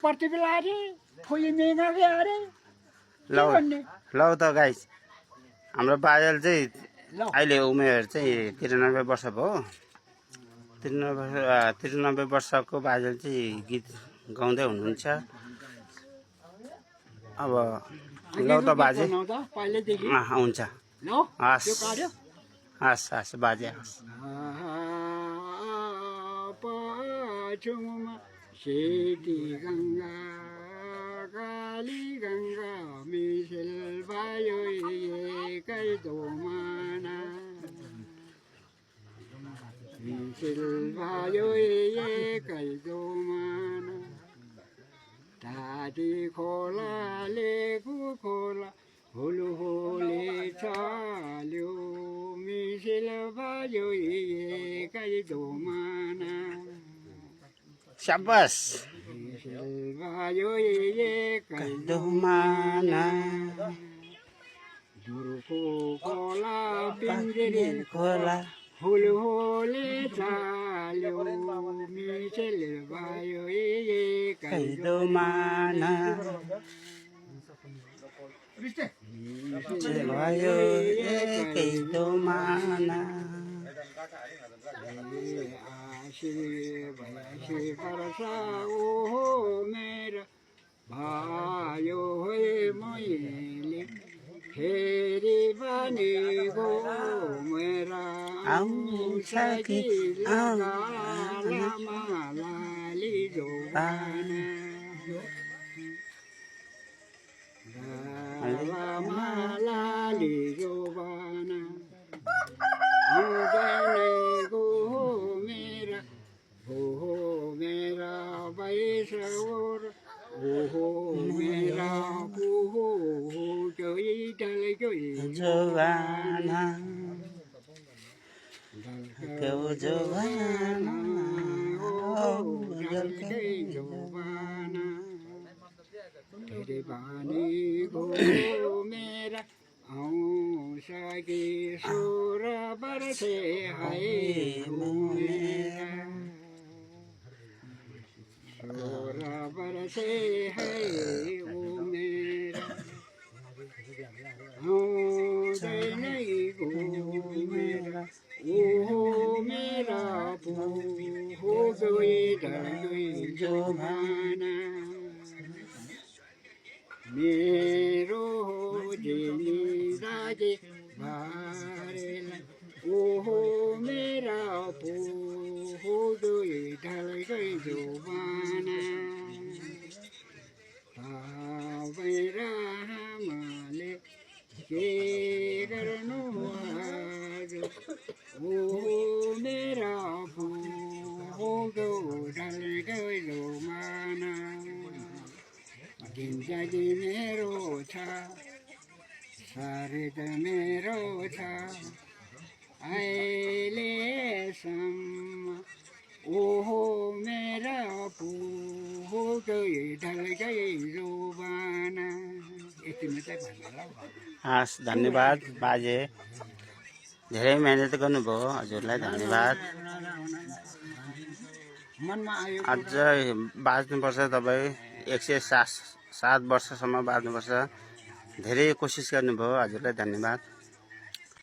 प्रतिबेला अरे फुली मेगा अरे लौ लौ त गाइस हाम्रो बाजेल चाहिँ अहिले उमेर चाहिँ 93 वर्ष भयो। 93 वर्षको बाजेल चाहिँ गीत गाउँदै हुनुहुन्छ। अब लौ त बाजे हुन्छ हस् हस् हस् बाजे हस्। सेती गंगा काली गंगा मिसिल भयो एकै दोमाना मिसिल भयो एकै दोमाना ताती खोला लेकु खोला हुलुहुले चाल्यो मिसिल भयो एकै दोमाना शाबास भयो एकै दोमाना दुर्को खोला पिंजरे खोला हुलहुले चाल्यो मिसिल भयो एकै दोमाना भयो एकै दोमाना भैसी वर्षा ओहो मेरा भयो है मैले फेरि बनेको मेरा आउँछ कि लाली जोबाना लाली जोबाना मेरा बैसवर ओहो मेरा ओहो जोई डल जोई जोबाना जोबाना डल गई जोबाना तेरे बानी को मेरा आऊं सके सुर बरसे है मेरा सुर बरसे है वो मेरा नहीं को मेरा ओ मेरा हो गई डर गई जोबाना मेरो जिनी राजे भारेला ओहो मेरा हो गई ढल गई जोबाना मेरा हमले के गर्नु आज ओहो मेरा हो गई ढल गई जोबाना जिन्दगी मेरो छ शरीर मेरो छ अहिलेसम्म ओहो मेरा हो गई ढल गई जोबाना यति मात्रै भन्नु हस् धन्यवाद बाजे धेरै मेहनत गर्नुभयो हजुरलाई धन्यवाद। अझ बाँच्नुपर्छ तपाईँ 107 वर्षसम्म बाँच्नुपर्छ। धेरै कोसिस गर्नुभयो हजुरलाई धन्यवाद।